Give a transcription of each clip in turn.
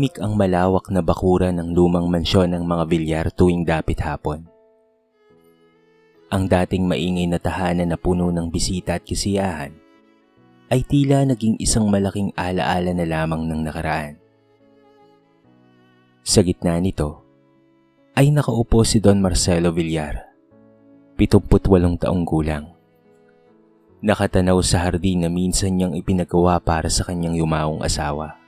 Tahimik ang malawak na bakuran ng lumang mansyon ng mga Villar tuwing dapit hapon. Ang dating maingay na tahanan na puno ng bisita at kasiyahan ay tila naging isang malaking alaala na lamang ng nakaraan. Sa gitna nito ay nakaupo si Don Marcelo Villar, 78 taong gulang. Nakatanaw sa hardin na minsan niyang ipinagawa para sa kanyang yumaong asawa.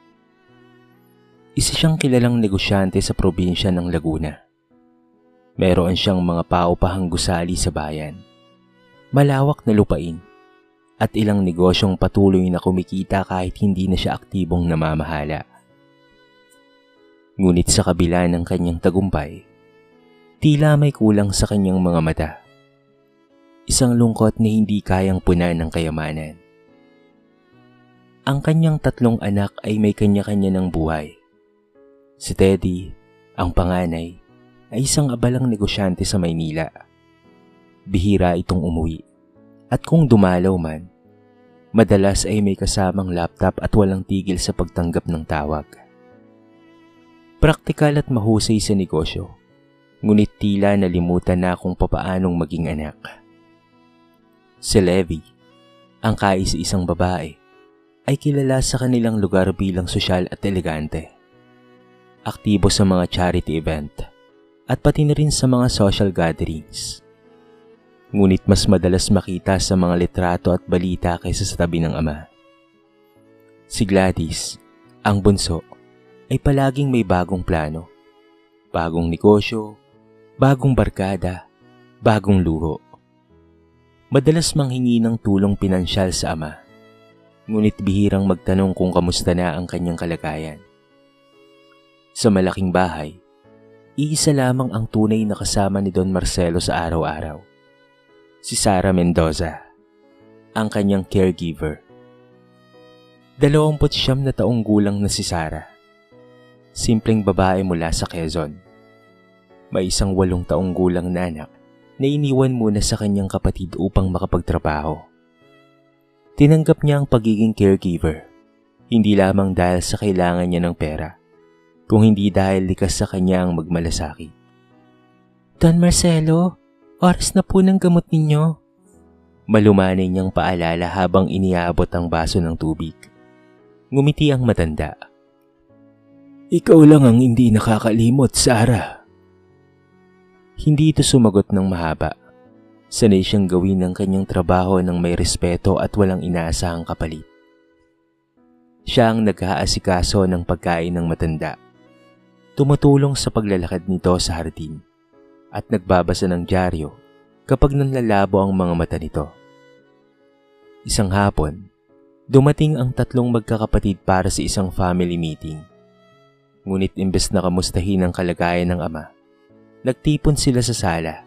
Isa siyang kilalang negosyante sa probinsya ng Laguna. Meron siyang mga paupahang gusali sa bayan, malawak na lupain, at ilang negosyong patuloy na kumikita kahit hindi na siya aktibong namamahala. Ngunit sa kabila ng kanyang tagumpay, tila may kulang sa kanyang mga mata. Isang lungkot na hindi kayang punan ng kayamanan. Ang kanyang 3 anak ay may kanya-kanya ng buhay. Si Teddy, ang panganay, ay isang abalang negosyante sa Maynila. Bihira itong umuwi, at kung dumalaw man, madalas ay may kasamang laptop at walang tigil sa pagtanggap ng tawag. Praktikal at mahusay sa negosyo, ngunit tila nalimutan na kung papaanong maging anak. Si Levi, ang kaisa-isang babae, ay kilala sa kanilang lugar bilang sosyal at elegante. Aktibo sa mga charity event at pati na rin sa mga social gatherings. Ngunit mas madalas makita sa mga litrato at balita kaysa sa tabi ng ama. Si Gladys, ang bunso, ay palaging may bagong plano, bagong negosyo, bagong barkada, bagong luho. Madalas manghingi ng tulong pinansyal sa ama, ngunit bihirang magtanong kung kamusta na ang kanyang kalagayan. Sa malaking bahay, iisa lamang ang tunay na kasama ni Don Marcelo sa araw-araw. Si Sara Mendoza, ang kanyang caregiver. 29 na taong gulang na si Sara. Simpleng babae mula sa Quezon. May isang 8 taong gulang na anak na iniwan muna sa kanyang kapatid upang makapagtrabaho. Tinanggap niya ang pagiging caregiver, hindi lamang dahil sa kailangan niya ng pera, kung hindi dahil likas sa kanya ang magmalasakit. Don Marcelo, oras na po ng gamot ninyo. Malumanay niyang paalala habang iniabot ang baso ng tubig. Ngumiti ang matanda. Ikaw lang ang hindi nakakalimot, Sara. Hindi ito sumagot ng mahaba. Sanay siyang gawin ang kanyang trabaho ng may respeto at walang inaasahang kapalit. Siya ang nag-aasikaso ng pagkain ng matanda. Tumutulong sa paglalakad nito sa hardin at nagbabasa ng dyaryo kapag nanlalabo ang mga mata nito. Isang hapon, dumating ang 3 magkakapatid para sa isang family meeting. Ngunit imbes na kamustahin ang kalagayan ng ama, nagtipon sila sa sala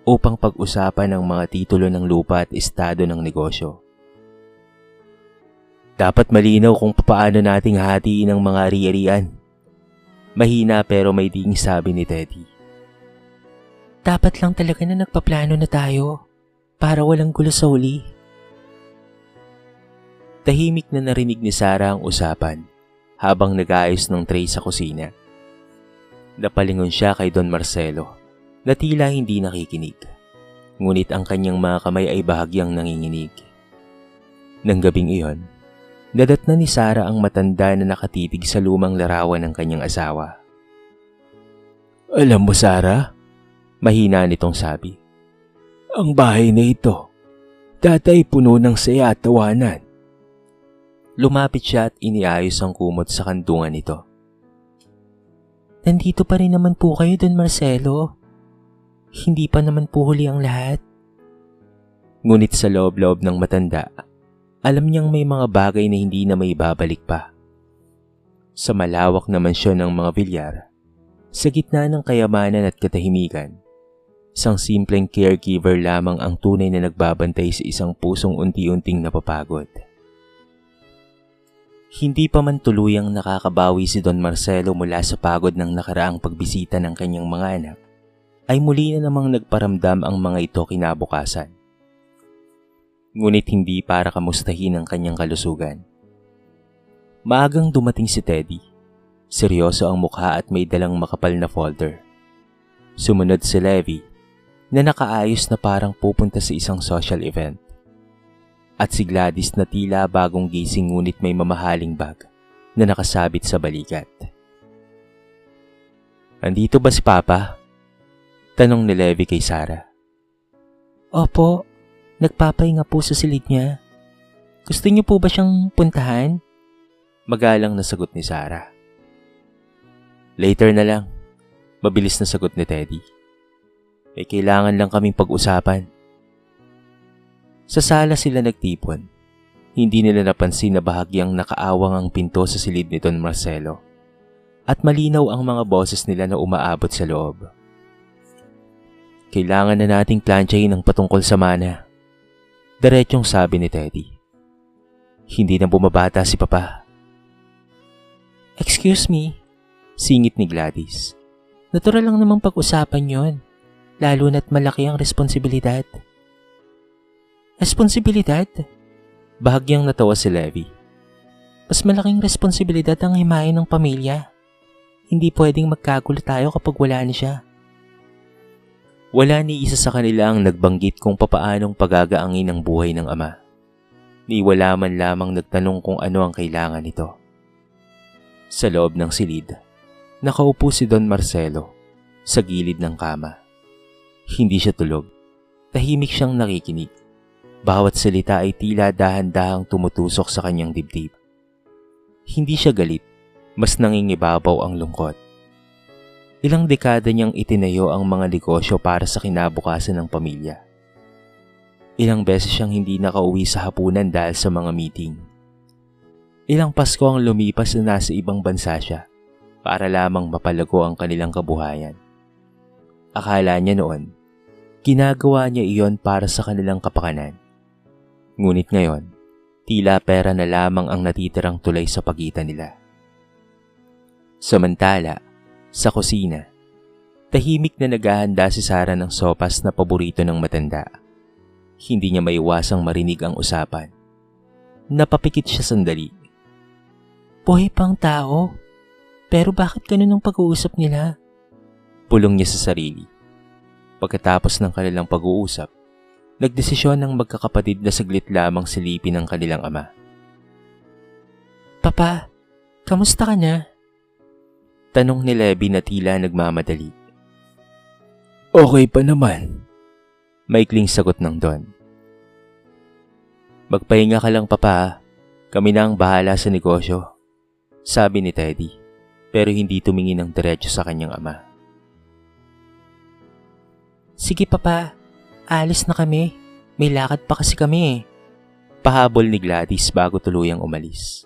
upang pag-usapan ang mga titulo ng lupa at estado ng negosyo. Dapat malinaw kung paano nating hatiin ang mga ari-arian. Mahina pero may ding sabi ni Teddy. Dapat lang talaga na nagpaplano na tayo para walang gulo sa uli. Tahimik na narinig ni Sara ang usapan habang nag-aayos ng tray sa kusina. Napalingon siya kay Don Marcelo na tila hindi nakikinig, ngunit ang kanyang mga kamay ay bahagyang nanginginig. Nang gabing iyon, nadatnan ni Sara ang matanda na nakatitig sa lumang larawan ng kanyang asawa. Alam mo, Sara, mahina nitong sabi, ang bahay na ito, dati ay puno ng saya at tawanan. Lumapit siya at iniayos ang kumot sa kandungan nito. Nandito pa rin naman po kayo, Don Marcelo. Hindi pa naman po huli ang lahat. Ngunit sa loob-loob ng matanda, alam niyang may mga bagay na hindi na may babalik pa. Sa malawak na mansyon ng mga Villar, sa gitna ng kayamanan at katahimikan, isang simpleng caregiver lamang ang tunay na nagbabantay sa isang pusong unti-unting napapagod. Hindi pa man tuluyang nakakabawi si Don Marcelo mula sa pagod ng nakaraang pagbisita ng kanyang mga anak, ay muli na namang nagparamdam ang mga ito kinabukasan. Ngunit hindi para kamustahin ang kanyang kalusugan. Maagang dumating si Teddy, Seryoso ang mukha at may dalang makapal na folder. Sumunod si Levi na nakaayos na parang pupunta sa isang social event. At si Gladys na tila bagong gising ngunit may mamahaling bag na nakasabit sa balikat. "Andito ba si Papa?" Tanong ni Levi kay Sarah. Opo, nagpapahinga po sa silid niya. Gusto niyo po ba siyang puntahan? Magalang na sagot ni Sarah. "Later na lang." Mabilis na sagot ni Teddy. "May kailangan lang kaming pag-usapan." Sa sala sila nagtipon. Hindi nila napansin na bahagyang nakaawang ang pinto sa silid ni Don Marcelo. At malinaw ang mga boses nila na umaabot sa loob. "Kailangan na nating plantsahin ang patungkol sa mana." Diretsyong sabi ni Teddy. "Hindi na bumabata si Papa." Excuse me, singit ni Gladys. Natural lang namang pag-usapan yon, lalo na't malaki ang responsibilidad. Responsibilidad? Bahagyang natawa si Levi. Mas malaking responsibilidad ang himayin ng pamilya. Hindi pwedeng magkagulo tayo kapag wala na siya. Wala ni isa sa kanila ang nagbanggit kung papaanong pagagaangin ang buhay ng ama. Ni wala man lamang nagtanong kung ano ang kailangan nito. Sa loob ng silid, nakaupo si Don Marcelo sa gilid ng kama. Hindi siya tulog. Tahimik siyang nakikinig. Bawat salita ay tila dahan-dahang tumutusok sa kanyang dibdib. Hindi siya galit, mas nangingibabaw ang lungkot. Ilang dekada niyang itinayo ang mga negosyo para sa kinabukasan ng pamilya. Ilang beses siyang hindi nakauwi sa hapunan dahil sa mga meeting. Ilang Pasko ang lumipas na nasa ibang bansa siya para lamang mapalago ang kanilang kabuhayan. Akala niya noon, ginagawa niya iyon para sa kanilang kapakanan. Ngunit ngayon, tila pera na lamang ang natitirang tulay sa pagitan nila. Samantala, sa kusina, tahimik na naghahanda si Sarah ng sopas na paborito ng matanda. Hindi niya maiwasang marinig ang usapan. Napapikit siya sandali. Buhay pang tao, pero bakit ganun ang pag-uusap nila? Pulong niya sa sarili. Pagkatapos ng kanilang pag-uusap, nagdesisyon ng magkakapatid na saglit lamang silipin ang kanilang ama. Papa, kamusta ka na? Tanong ni Levi na tila nagmamadali. Okay pa naman. Maikling sagot ng Don. Magpahinga ka lang papa, kami na ang bahala sa negosyo. Sabi ni Teddy, pero hindi tumingin ng diretso sa kanyang ama. Sige papa, alis na kami. May lakad pa kasi kami eh. Pahabol ni Gladys bago tuluyang umalis.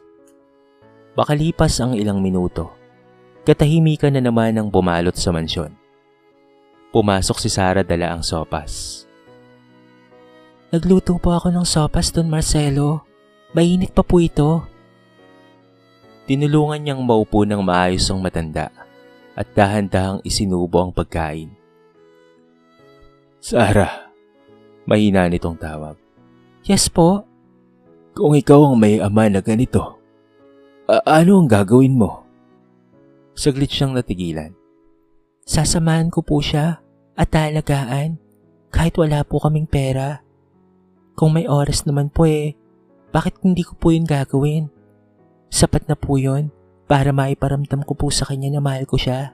Makalipas ang ilang minuto, katahimikan na naman ang bumalot sa mansyon. Pumasok si Sarah dala ang sopas. Nagluto po ako ng sopas, Don Marcelo. Mainit pa po ito. Tinulungan niyang maupo ng maayos ang matanda at dahan-dahang isinubo ang pagkain. Sarah, mahina nitong tawag. Yes po. Kung ikaw ang may ama na ganito, ano ang gagawin mo? Saglit siyang natigilan. Sasamahan ko po siya at alagaan kahit wala po kaming pera. Kung may oras naman po bakit hindi ko po yun gagawin? Sapat na po yun para maiparamdam ko po sa kanya na mahal ko siya.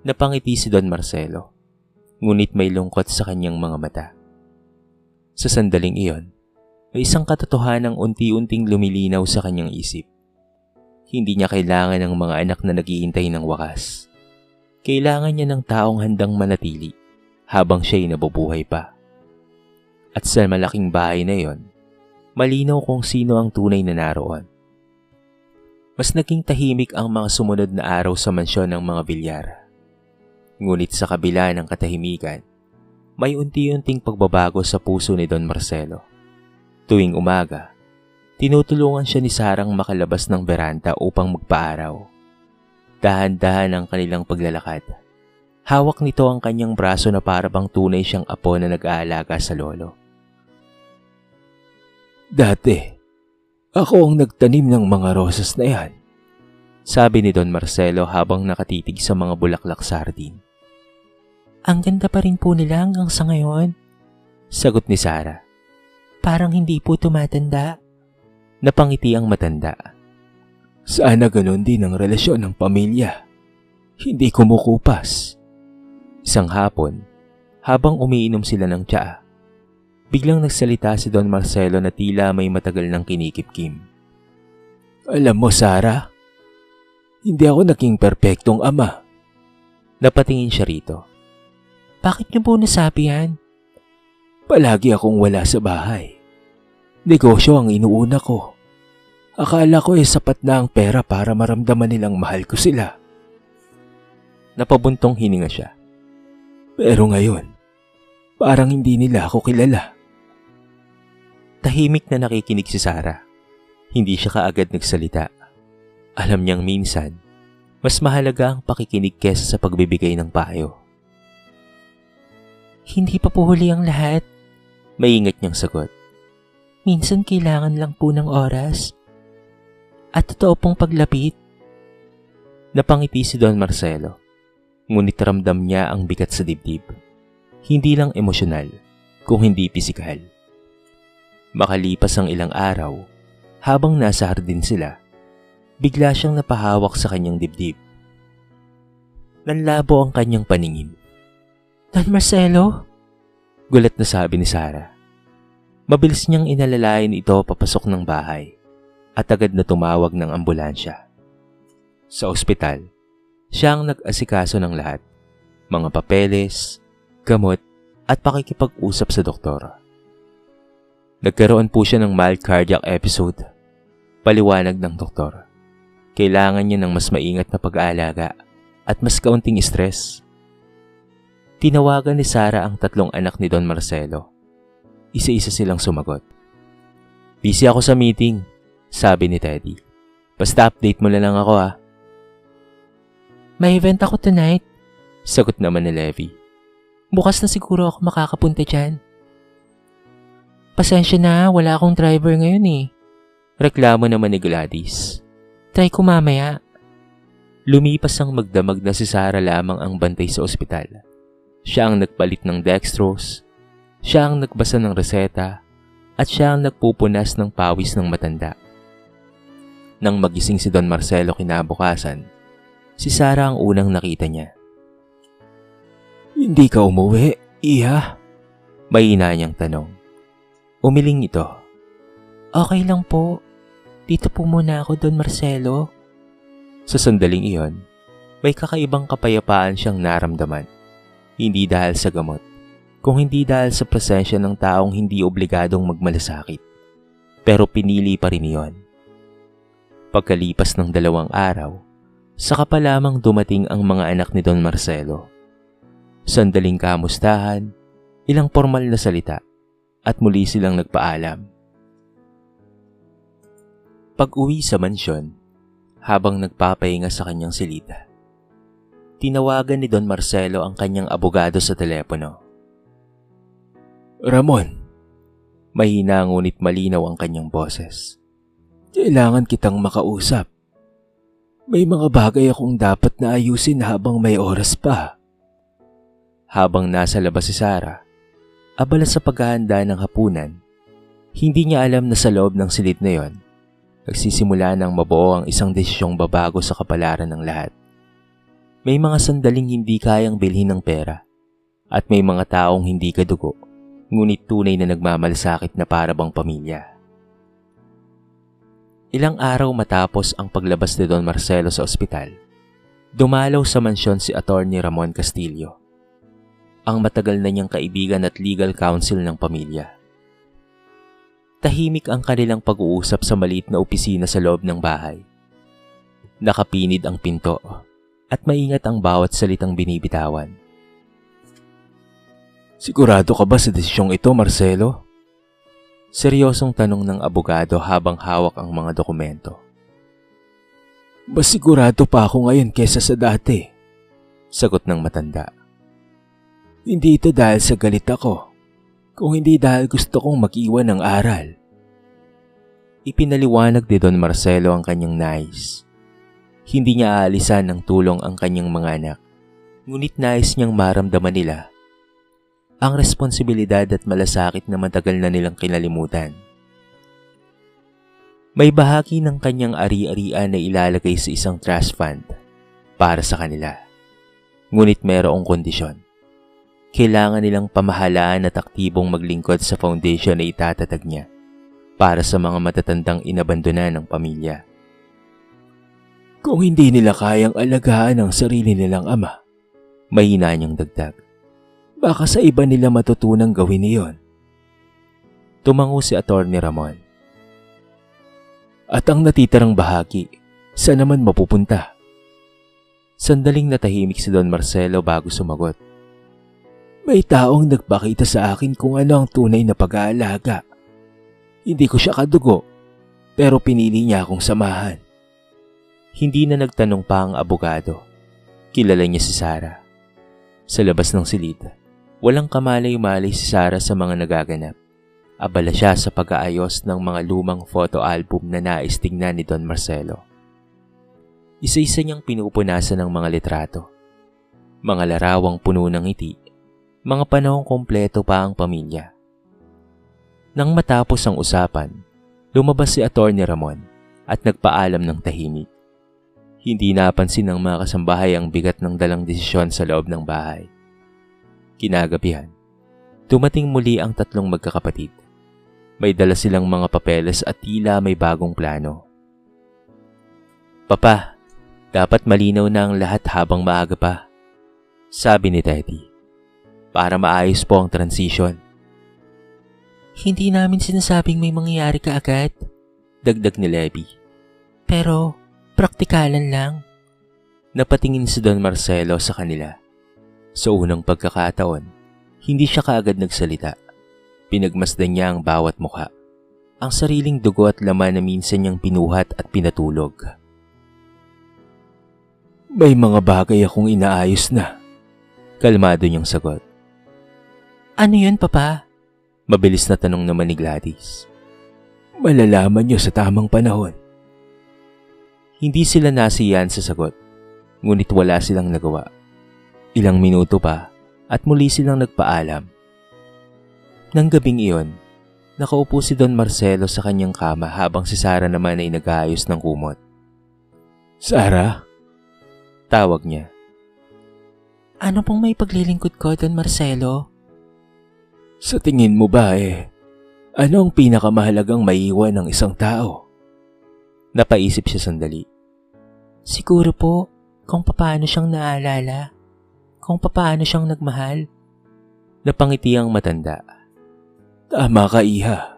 Napangiti si Don Marcelo, ngunit may lungkot sa kanyang mga mata. Sa sandaling iyon, may isang katotohanang unti-unting lumilinaw sa kanyang isip. Hindi niya kailangan ng mga anak na naghihintay ng wakas. Kailangan niya ng taong handang manatili habang siya'y nabubuhay pa. At sa malaking bahay na iyon, malinaw kung sino ang tunay na naroon. Mas naging tahimik ang mga sumunod na araw sa mansyon ng mga Villar. Ngunit sa kabila ng katahimikan, may unti-unting pagbabago sa puso ni Don Marcelo. Tuwing umaga, tinutulungan siya ni Sarang makalabas ng beranda upang magpaaraw. Dahan-dahan ang kanilang paglalakad. Hawak nito ang kanyang braso na parabang tunay siyang apo na nag-aalaga sa lolo. Dati, ako ang nagtanim ng mga rosas na yan. Sabi ni Don Marcelo habang nakatitig sa mga bulaklak sardine. Ang ganda pa rin po nila hanggang sa ngayon. Sagot ni Sarah. Parang hindi po tumatanda. Napangiti ang matanda. Sana ganun din ang relasyon ng pamilya. Hindi kumukupas. Isang hapon, habang umiinom sila ng tsaa, biglang nagsalita si Don Marcelo na tila may matagal ng kinikipkim. Alam mo, Sarah, hindi ako naging perpektong ama. Napatingin siya rito. Bakit niyo po nasabi yan? Palagi akong wala sa bahay. Negosyo ang inuuna ko. Akala ko sapat na ang pera para maramdaman nilang mahal ko sila. Napabuntong hininga siya. Pero ngayon, parang hindi nila ako kilala. Tahimik na nakikinig si Sarah. Hindi siya kaagad nagsalita. Alam niyang minsan, mas mahalaga ang pakikinig kesa sa pagbibigay ng payo. Hindi pa po huli ang lahat. Maingat niyang sagot. Minsan kailangan lang po ng oras. At totoo pong paglapit. Napangiti si Don Marcelo. Ngunit ramdam niya ang bigat sa dibdib. Hindi lang emosyonal, kung hindi pisikal. Makalipas ang ilang araw, habang nasa hardin sila, bigla siyang napahawak sa kanyang dibdib. Nanlabo ang kanyang paningin. Don Marcelo? Gulat na sabi ni Sarah. Mabilis niyang inalalayan ito papasok ng bahay at agad na tumawag ng ambulansya. Sa ospital, siya ang nag-asikaso ng lahat, mga papeles, gamot at pakikipag-usap sa doktor. Nagkaroon po siya ng mild cardiac episode. Paliwanag ng doktor. Kailangan niya ng mas maingat na pag-aalaga at mas kaunting stress. Tinawagan ni Sarah ang 3 anak ni Don Marcelo. Isa-isa silang sumagot. Busy ako sa meeting, sabi ni Teddy. Basta update mo na lang ako ha. May event ako tonight. Sagot naman ni Levi. Bukas na siguro ako makakapunta dyan. Pasensya na, wala akong driver ngayon eh. Reklamo naman ni Gladys. Try ko mamaya. Lumipas ang magdamag na si Sarah lamang ang bantay sa ospital. Siya ang nagpalit ng dextrose, siya ang nagbasa ng reseta, at siya ang nagpupunas ng pawis ng matanda. Nang magising si Don Marcelo kinabukasan, si Sarah ang unang nakita niya. Hindi ka umuwi, Iha? Mahina niyang tanong. Umiling ito. Okay lang po. Dito po muna ako, Don Marcelo. Sa sandaling iyon, may kakaibang kapayapaan siyang naramdaman. Hindi dahil sa gamot, kung hindi dahil sa presensya ng taong hindi obligadong magmalasakit. Pero pinili pa rin iyon. Pagkalipas ng 2 araw, saka pa lamang dumating ang mga anak ni Don Marcelo. Sandaling kamustahan, ilang formal na salita, at muli silang nagpaalam. Pag-uwi sa mansyon, habang nagpapahinga sa kanyang silida, tinawagan ni Don Marcelo ang kanyang abogado sa telepono. Ramon, mahina ngunit malinaw ang kanyang boses. Kailangan kitang makausap. May mga bagay akong dapat na ayusin habang may oras pa. Habang nasa labas si Sarah, abala sa paghahanda ng hapunan, hindi niya alam na sa loob ng silid na yon, nagsisimula ng mabuo ang isang desisyong babago sa kapalaran ng lahat. May mga sandaling hindi kayang bilhin ng pera at may mga taong hindi kadugo, ngunit tunay na nagmamalasakit na para bang pamilya. Ilang araw matapos ang paglabas ni Don Marcelo sa ospital, dumalaw sa mansyon si Attorney Ramon Castillo, ang matagal na niyang kaibigan at legal counsel ng pamilya. Tahimik ang kanilang pag-uusap sa maliit na opisina sa loob ng bahay. Nakapinid ang pinto at maingat ang bawat salitang binibitawan. Sigurado ka ba sa desisyong ito, Marcelo? Seryosong tanong ng abogado habang hawak ang mga dokumento. Mas sigurado pa ako ngayon kesa sa dati, sagot ng matanda. Hindi ito dahil sa galit ako, kung hindi dahil gusto kong mag-iwan ng aral. Ipinaliwanag ni Don Marcelo ang kanyang nais. Hindi niya aalisan ng tulong ang kanyang mga anak. Ngunit nais niyang maramdaman nila ang responsibilidad at malasakit na matagal na nilang kinalimutan. May bahagi ng kanyang ari-arian na ilalagay sa isang trust fund para sa kanila. Ngunit mayroong kondisyon. Kailangan nilang pamahalaan at aktibong maglingkod sa foundation na itatatag niya para sa mga matatandang inabandona ng pamilya. Kung hindi nila kayang alagaan ang sarili nilang ama, mahina niyang dagdag, baka sa iba nila matutunang gawin iyon. Tumango si Atty. Ramon. At ang natitirang bahagi, saan naman mapupunta? Sandaling natahimik si Don Marcelo bago sumagot. May taong nagpakita sa akin kung ano ang tunay na pag-aalaga. Hindi ko siya kadugo, pero pinili niya akong samahan. Hindi na nagtanong pa ang abogado. Kilala niya si Sarah. Sa labas ng silid, walang kamalay-malay si Sarah sa mga nagaganap. Abala siya sa pag-aayos ng mga lumang photo album na nais tingnan ni Don Marcelo. Isa-isa niyang pinupunasan ng mga litrato. Mga larawang puno ng ngiti, mga panahong kompleto pa ang pamilya. Nang matapos ang usapan, lumabas si Atty. Ramon at nagpaalam ng tahimik. Hindi napansin ng mga kasambahay ang bigat ng dalang desisyon sa loob ng bahay. Kinagabihan, dumating muli ang tatlong magkakapatid. May dala silang mga papeles at tila may bagong plano. Papa, dapat malinaw na ang lahat habang maaga pa, sabi ni Teddy, para maayos po ang transition. Hindi namin sinasabing may mangyayari ka agad, Dagdag ni Levy. pero praktikalan lang. Napatingin si Don Marcelo sa kanila. Sa unang pagkakataon, hindi siya kaagad nagsalita. Pinagmasdan niya ang bawat mukha, ang sariling dugo at laman na minsan niyang pinuhat at pinatulog. May mga bagay akong inaayos na, kalmado niyang sagot. Ano yun, Papa? Mabilis na tanong naman ni Gladys. Malalaman niyo sa tamang panahon. Hindi sila nasiyan sa sagot, ngunit wala silang nagawa. Ilang minuto pa at muli silang nagpaalam. Nang gabing iyon, nakaupo si Don Marcelo sa kanyang kama habang si Sarah naman ay nag-aayos ng kumot. Sarah? Tawag niya. Ano pong may paglilingkod ko, Don Marcelo? Sa tingin mo ba ano ang pinakamahalagang maiwan ng isang tao? Napaisip siya sandali. Siguro po kung papaano siyang naalala, kung papaano siyang nagmahal. Napangiti ang matanda. Tama ka, Iha.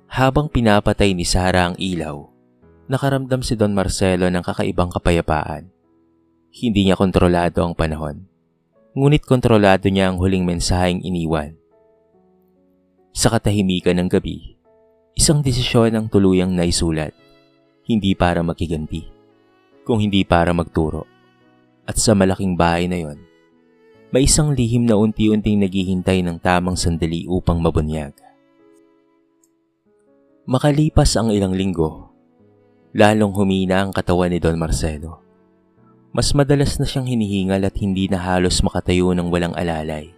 Habang pinapatay ni Sarah ang ilaw, nakaramdam si Don Marcelo ng kakaibang kapayapaan. Hindi niya kontrolado ang panahon, ngunit kontrolado niya ang huling mensaheng iniwan. Sa katahimikan ng gabi, isang desisyon ang tuluyang naisulat, hindi para makiganti, kung hindi para magturo. At sa malaking bahay na yon, may isang lihim na unti-unting naghihintay ng tamang sandali upang mabunyag. Makalipas ang ilang linggo, lalong humina ang katawan ni Don Marcelo. Mas madalas na siyang hinihingal at hindi na halos makatayo ng walang alalay.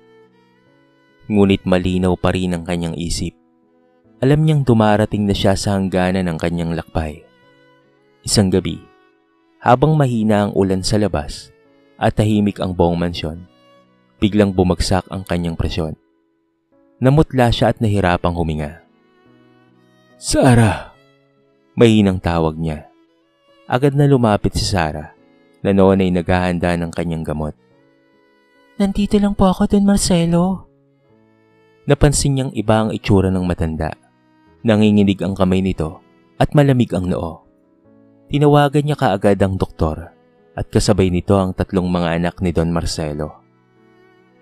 Ngunit malinaw pa rin ang kanyang isip. Alam niyang dumarating na siya sa hangganan ng kanyang lakbay. Isang gabi, habang mahina ang ulan sa labas at tahimik ang buong mansyon, biglang bumagsak ang kanyang presyon. Namutla siya at nahirapang huminga. Sarah! Mahinang tawag niya. Agad na lumapit si Sarah, na noon ay naghahanda ng kanyang gamot. Nandito lang po ako, Don Marcelo. Napansin niyang iba ang itsura ng matanda. Nanginginig ang kamay nito at malamig ang noo. Tinawagan niya kaagad ang doktor at kasabay nito ang tatlong mga anak ni Don Marcelo.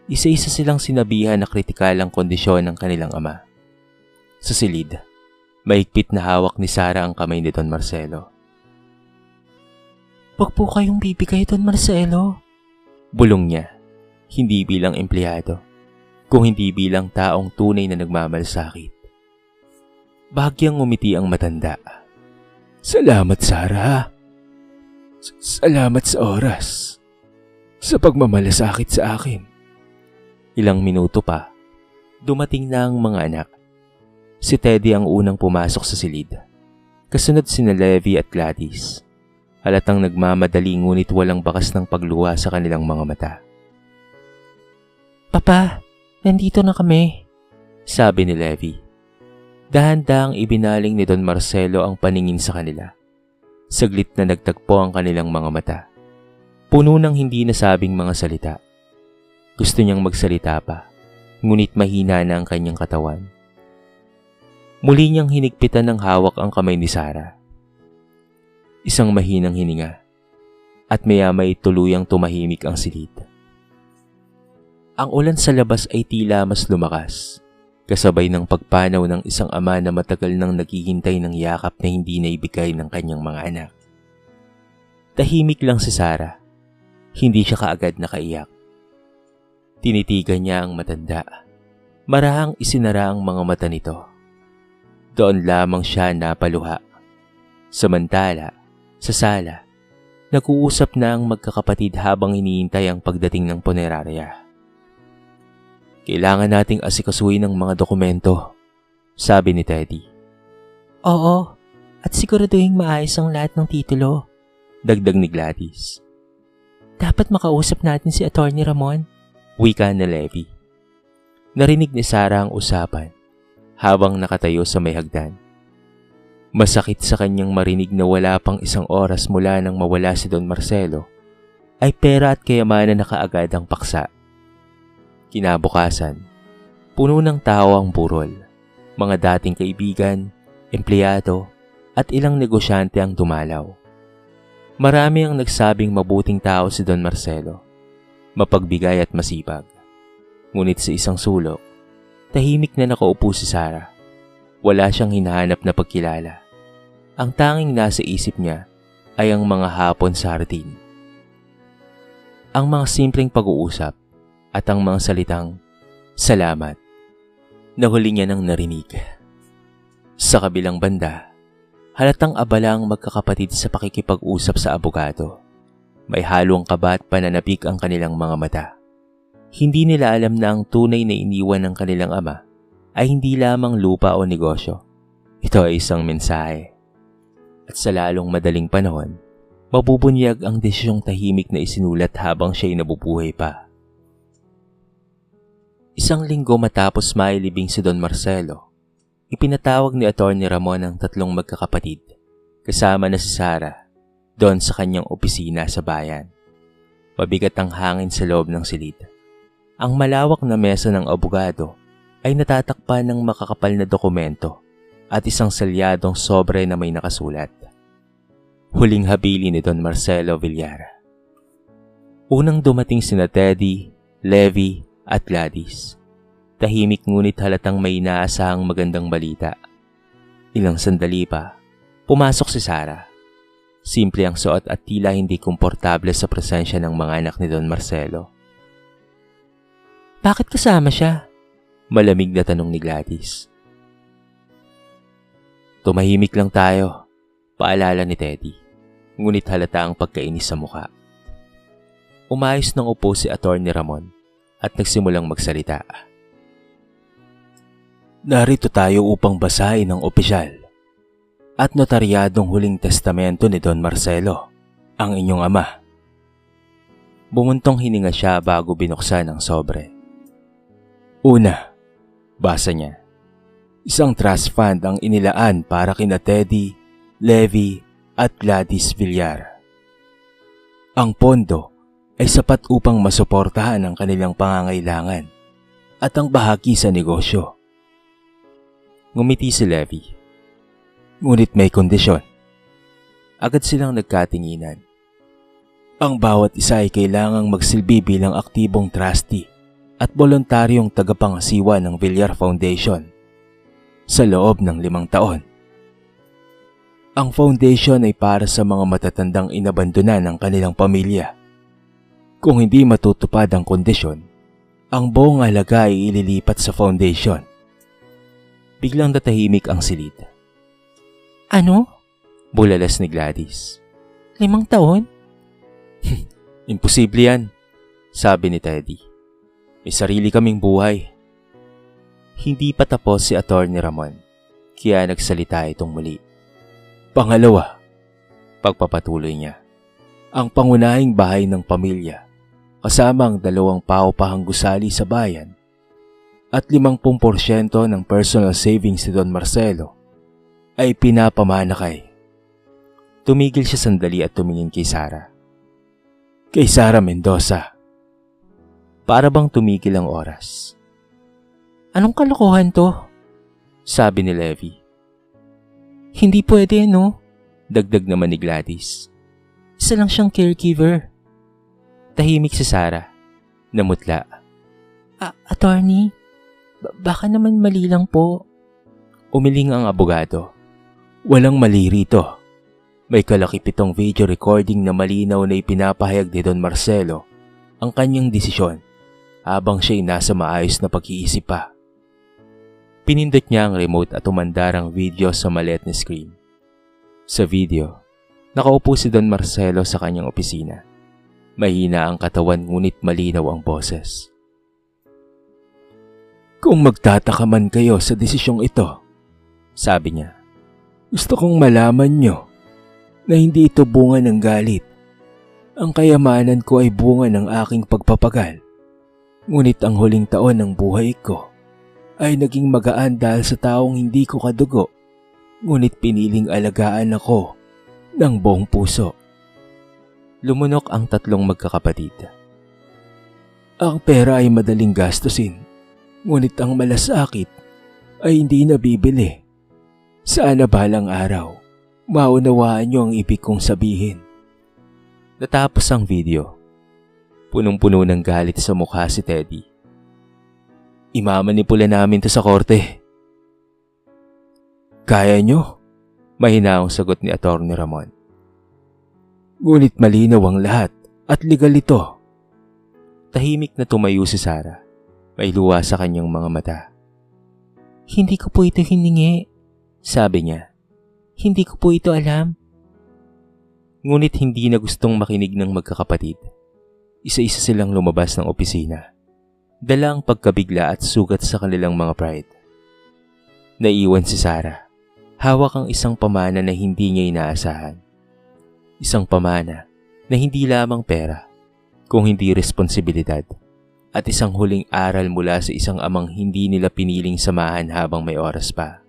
Isa-isa silang sinabihan na kritikal ang kondisyon ng kanilang ama. Sa silid, mahigpit na hawak ni Sarah ang kamay ni Don Marcelo. Huwag po kayong bibigay, Don Marcelo. Bulong niya, hindi bilang empleyado, kung hindi bilang taong tunay na nagmamalasakit. Bahagyang umiti ang matanda. Salamat, Sarah. Salamat sa oras. Sa pagmamalasakit sa akin. Ilang minuto pa, dumating na ang mga anak. Si Teddy ang unang pumasok sa silid. Kasunod sina Levi at Gladys. Halatang nagmamadali ngunit walang bakas ng pagluha sa kanilang mga mata. Papa, nandito na kami. Sabi ni Levi. Dahan-dahang ibinaling ni Don Marcelo ang paningin sa kanila. Saglit na nagtagpo ang kanilang mga mata. Puno ng hindi nasabing mga salita. Gusto niyang magsalita pa, ngunit mahina na ang kanyang katawan. Muli niyang hinigpitan ng hawak ang kamay ni Sarah. Isang mahinang hininga, at maya-may tuluyang tumahimik ang silid. Ang ulan sa labas ay tila mas lumakas, kasabay ng pagpanaw ng isang ama na matagal nang naghihintay ng yakap na hindi naibigay ng kanyang mga anak. Tahimik lang si Sarah, hindi siya kaagad nakaiyak. Tinitigan niya ang matanda, marahang isinara ang mga mata nito. Doon lamang siya napaluha. Samantala, sa sala, nag-uusap na ang magkakapatid habang hinihintay ang pagdating ng punerarya. Kailangan nating asikasuhin ang mga dokumento, sabi ni Teddy. Oo, at siguraduhin maayos ang lahat ng titulo. Dagdag ni Gladys. Dapat makausap natin si Atty. Ramon. Wika na Levi. Narinig ni Sarah ang usapan habang nakatayo sa may hagdan. Masakit sa kanyang marinig na wala pang isang oras mula nang mawala si Don Marcelo, ay pera at kayamanan na kaagad ang paksa. Kinabukasan, puno ng tao ang burol, mga dating kaibigan, empleyado, at ilang negosyante ang dumalaw. Marami ang nagsabing mabuting tao si Don Marcelo, mapagbigay at masipag. Ngunit sa isang sulok, tahimik na nakaupo si Sarah. Wala siyang hinahanap na pagkilala. Ang tanging nasa isip niya ay ang mga hapon sa hardin. Ang mga simpleng pag-uusap at ang mga salitang salamat na huli niya nang narinig. Sa kabilang banda, halatang abala ang magkakapatid sa pakikipag-usap sa abogado. May halong kaba at pananabik ang kanilang mga mata. Hindi nila alam na ang tunay na iniwan ng kanilang ama ay hindi lamang lupa o negosyo. Ito ay isang mensahe. At sa lalong madaling panahon, mabubunyag ang desisyong tahimik na isinulat habang siya'y nabubuhay pa. Isang linggo matapos mailibing si Don Marcelo, ipinatawag ni Atty. Ramon ang tatlong magkakapatid, kasama na si Sarah, doon sa kanyang opisina sa bayan. Mabigat ang hangin sa loob ng silid. Ang malawak na mesa ng abogado ay natatakpan ng makakapal na dokumento at isang selyadong sobre na may nakasulat. Huling habili ni Don Marcelo Villar. Unang dumating sina Teddy, Levi at Gladys. Tahimik ngunit halatang may inaasahang magandang balita. Ilang sandali pa, pumasok si Sarah. Simple ang suot at tila hindi komportable sa presensya ng mga anak ni Don Marcelo. Bakit kasama siya? Malamig na tanong ni Gladys. Tumahimik lang tayo, paalala ni Teddy, ngunit halata ang pagkainis sa mukha. Umayos ng upo si Atty. Ramon at nagsimulang magsalita. Narito tayo upang basahin ang opisyal at notaryadong huling testamento ni Don Marcelo, ang inyong ama. Bumuntong hininga siya bago binuksan ang sobre. Una, basa niya. Isang trust fund ang inilaan para kina Teddy, Levi at Gladys Villar. Ang pondo ay sapat upang masuportahan ang kanilang pangangailangan at ang bahagi sa negosyo. Ngumiti si Levi. Ngunit may kondisyon. Agad silang nagkatinginan. Ang bawat isa ay kailangang magsilbi bilang aktibong trustee at voluntaryong tagapangasiwa ng Villar Foundation sa loob ng 5 taon. Ang foundation ay para sa mga matatandang inabandonan ng kanilang pamilya. Kung hindi matutupad ang kondisyon, ang buong halaga ay ililipat sa foundation. Biglang natahimik ang silid. Ano? Bulalas ni Gladys. 5 taon? Imposible yan, sabi ni Teddy. May sarili kaming buhay. Hindi pa tapos si Atty. Ramon, kaya nagsalita itong muli. Pangalawa, pagpapatuloy niya, ang pangunahing bahay ng pamilya, kasama ang 2 paupahang gusali sa bayan, at 50% ng personal savings ni Don Marcelo ay pinapamana kay. Tumigil siya sandali at tumingin kay Sara. Kay Sara Mendoza. Para bang tumigil ang oras. Anong kalokohan to? Sabi ni Levi. Hindi pwede, no? Dagdag naman ni Gladys. Isa lang siyang caregiver. Tahimik si Sara. Namutla. Attorney, baka naman mali lang po. Umiling ang abogado. Walang mali rito. May kalakip itong video recording na malinaw na ipinapahayag ni Don Marcelo ang kanyang desisyon habang siya'y nasa maayos na pag-iisip pa. Pinindot niya ang remote at umandar ang video sa maliit na screen. Sa video, nakaupo si Don Marcelo sa kanyang opisina. Mahina ang katawan ngunit malinaw ang boses. Kung magtataka man kayo sa desisyong ito, sabi niya, gusto kong malaman nyo na hindi ito bunga ng galit. Ang kayamanan ko ay bunga ng aking pagpapagal. Ngunit ang huling taon ng buhay ko ay naging magaan dahil sa taong hindi ko kadugo. Ngunit piniling alagaan ako ng buong puso. Lumunok ang 3 magkakapatid. Ang pera ay madaling gastusin. Ngunit ang malasakit ay hindi nabibili. Sana balang araw, maunawaan niyo ang ibig kong sabihin. Natapos ang video. Punong-puno ng galit sa mukha si Teddy. Imamanipula namin to sa korte. Kaya nyo? Mahinaong sagot ni Atty. Ramon. Ngunit malinaw ang lahat at legal ito. Tahimik na tumayo si Sara. May luha sa kanyang mga mata. Hindi ko po ito hiningi, sabi niya. Hindi ko po ito alam. Ngunit hindi na gustong makinig ng magkakapatid. Isa-isa silang lumabas ng opisina. Dala ang pagkabigla at sugat sa kanilang mga pride. Naiwan si Sara. Hawak ang isang pamana na hindi niya inaasahan. Isang pamana na hindi lamang pera, kung hindi responsibilidad. At isang huling aral mula sa isang amang hindi nila piniling samahan habang may oras pa.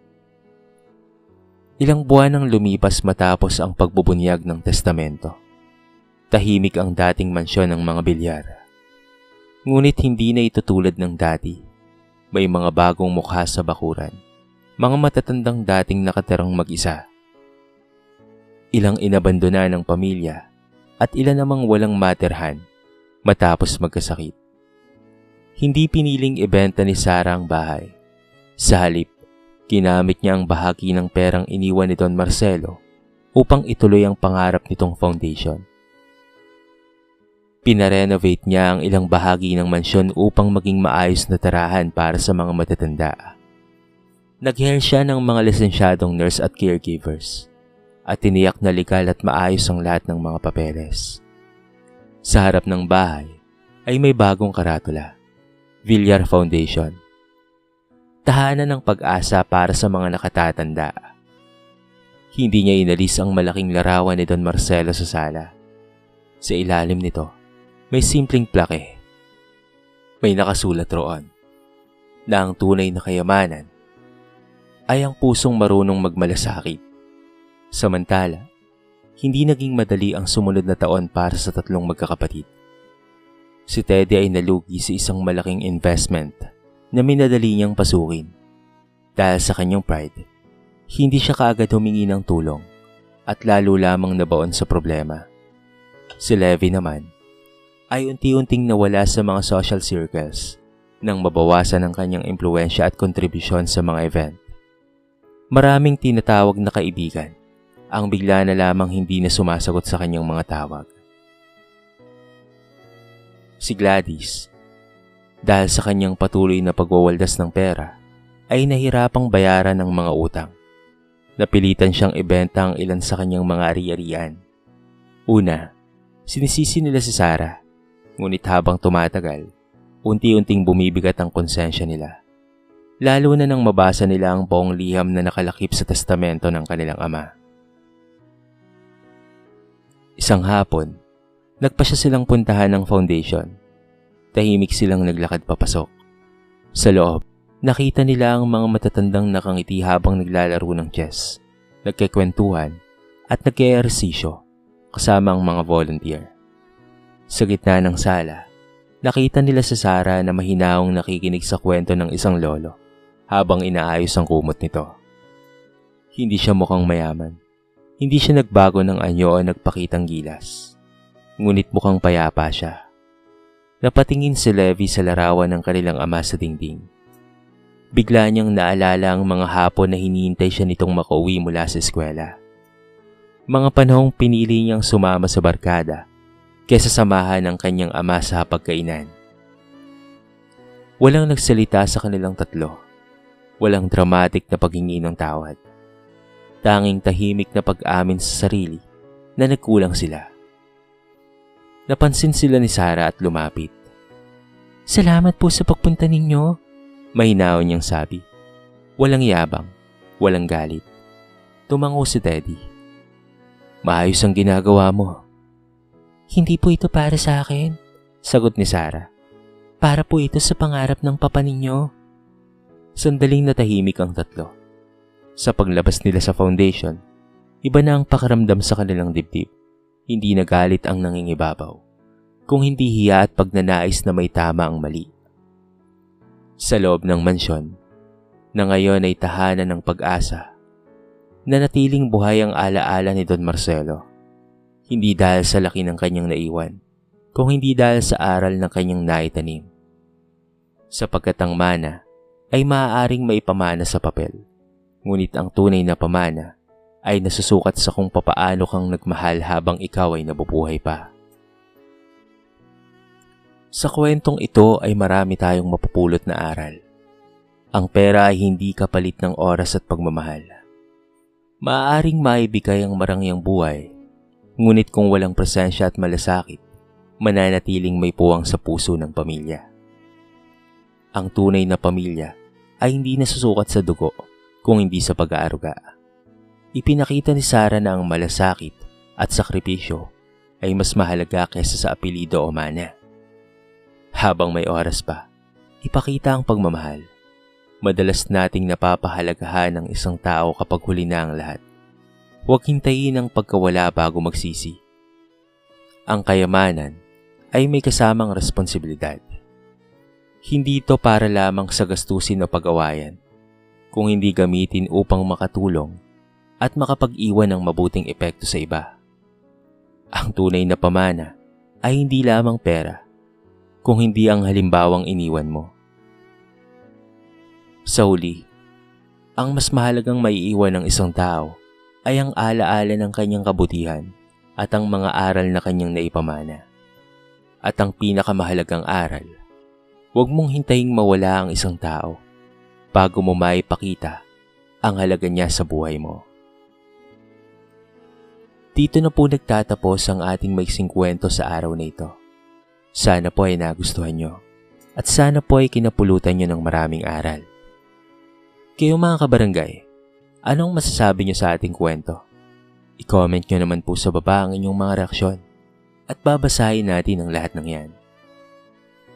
Ilang buwan ang lumipas matapos ang pagbubunyag ng testamento. Tahimik ang dating mansyon ng mga bilyar. Ngunit hindi na ito tulad ng dati. May mga bagong mukha sa bakuran. Mga matatandang dating nakatirang mag-isa. Ilang inabandona ng pamilya at ilan namang walang materhan matapos magkasakit. Hindi piniling ibenta ni Sara ang bahay. Sa halip, ginamit niya ang bahagi ng perang iniwan ni Don Marcelo upang ituloy ang pangarap nitong foundation. Pinarenovate niya ang ilang bahagi ng mansyon upang maging maayos na tirahan para sa mga matatanda. Nag-hire siya ng mga lisensyadong nurse at caregivers at tiniyak na legal at maayos ang lahat ng mga papeles. Sa harap ng bahay ay may bagong karatula, Villar Foundation. Tahanan ng pag-asa para sa mga nakatatanda. Hindi niya inalis ang malaking larawan ni Don Marcelo sa sala. Sa ilalim nito, may simpleng plake. May nakasulat roon na ang tunay na kayamanan ay ang pusong marunong magmalasakit. Samantala, hindi naging madali ang sumunod na taon para sa 3 magkakapatid. Si Teddy ay nalugi sa isang malaking investment na minadali niyang pasukin. Dahil sa kanyang pride, hindi siya kaagad humingi ng tulong at lalo lamang nabaon sa problema. Si Levi naman ay unti-unting nawala sa mga social circles nang mabawasan ang kanyang impluwensya at kontribusyon sa mga event. Maraming tinatawag na kaibigan ang bigla na lamang hindi na sumasagot sa kanyang mga tawag. Si Gladys, dahil sa kanyang patuloy na pagwawaldas ng pera, ay nahirapang bayaran ng mga utang. Napilitan siyang ibenta ang ilan sa kanyang mga ari-arian. Una, Sinisisi nila si Sarah, ngunit habang tumatagal, unti-unting bumibigat ang konsensya nila. Lalo na nang mabasa nila ang buong liham na nakalakip sa testamento ng kanilang ama. Isang hapon, nagpasya silang puntahan ng foundation. Tahimik silang naglakad papasok. Sa loob, nakita nila ang mga matatandang nakangiti habang naglalaro ng chess, nagkikwentuhan at nag-eehersisyo kasama ang mga volunteer. Sa gitna ng sala, nakita nila si Sarah na mahinaong nakikinig sa kwento ng isang lolo habang inaayos ang kumot nito. Hindi siya mukhang mayaman. Hindi siya nagbago ng anyo o nagpakitang gilas. Ngunit mukhang payapa siya. Napatingin si Levi sa larawan ng kanilang ama sa dingding. Bigla niyang naalala ang mga hapon na hinihintay siya nitong makauwi mula sa eskwela. Mga panahong pinili niyang sumama sa barkada kaysa samahan ng kanyang ama sa hapagkainan. Walang nagsalita sa kanilang tatlo. Walang dramatic na paghingi ng tawad. Tanging tahimik na pag-amin sa sarili na nagkulang sila. Napansin sila ni Sarah at lumapit. Salamat po sa pagpunta ninyo. Mahinaw niyang sabi. Walang yabang, walang galit. Tumango si Teddy. Maayos ang ginagawa mo. Hindi po ito para sa akin, Sagot ni Sarah. para po ito sa pangarap ng papa ninyo. Sandaling natahimik ang tatlo. Sa paglabas nila sa foundation, iba na ang pakiramdam sa kanilang dibdib. Hindi na galit ang nangingibabaw, kung hindi hiya at pagnanais na may tama ang mali. Sa loob ng mansyon, na ngayon ay tahanan ng pag-asa, nanatiling buhay ang alaala ni Don Marcelo. Hindi dahil sa laki ng kanyang naiwan, kung hindi dahil sa aral ng kanyang naitanim. Sapagkat ang mana ay maaaring maipamana sa papel, ngunit ang tunay na pamana ay nasusukat sa kung papaano kang nagmahal habang ikaw ay nabubuhay pa. Sa kwentong ito ay marami tayong mapupulot na aral. Ang pera ay hindi kapalit ng oras at pagmamahal. Maaaring maibigay ang marangyang buhay, ngunit kung walang presensya at malasakit, mananatiling may puwang sa puso ng pamilya. Ang tunay na pamilya ay hindi nasusukat sa dugo, kung hindi sa pag-aaruga. Ipinakita ni Sarah na ang malasakit at sakripisyo ay mas mahalaga kaysa sa apelido o mana. Habang may oras pa, ipakita ang pagmamahal. Madalas nating napapahalagahan ng isang tao kapag huli na ang lahat. Huwag hintayin ang pagkawala bago magsisi. Ang kayamanan ay may kasamang responsibilidad. Hindi ito para lamang sa gastusin o pag-awayan, kung hindi gamitin upang makatulong at makapag-iwan ng mabuting epekto sa iba. Ang tunay na pamana ay hindi lamang pera, kung hindi ang halimbawang iniwan mo. Sa huli, ang mas mahalagang maiiwan ng isang tao ay ang alaala ng kanyang kabutihan at ang mga aral na kanyang naipamana. At ang pinakamahalagang aral, huwag mong hintaying mawala ang isang tao bago mo maipakita ang halaga niya sa buhay mo. Dito na po nagtatapos ang ating maiksing kwento sa araw na ito. Sana po ay nagustuhan nyo at sana po ay kinapulutan nyo ng maraming aral. Kayo mga kabarangay, anong masasabi nyo sa ating kwento? I-comment nyo naman po sa baba ang inyong mga reaksyon at babasahin natin ang lahat ng yan.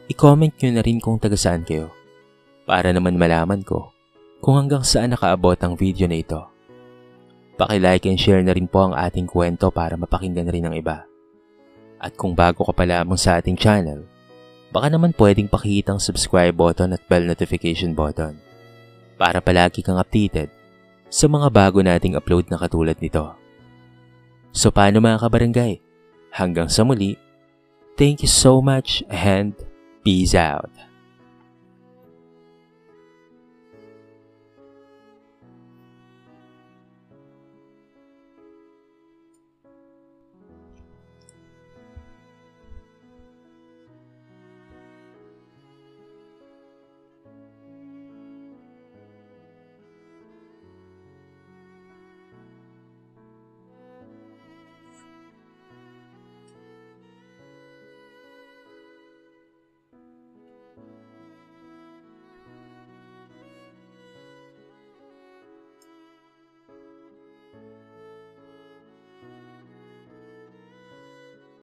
I-comment nyo na rin kung taga saan kayo para naman malaman ko kung hanggang saan nakaabot ang video na ito. Paki-like and share na rin po ang ating kwento para mapakinggan rin ng iba. At kung bago ka pa lamang sa ating channel, baka naman pwedeng pakihit ang subscribe button at bell notification button para palagi kang updated sa mga bago nating upload na katulad nito. So paano mga kabarangay? Hanggang sa muli, thank you so much and peace out.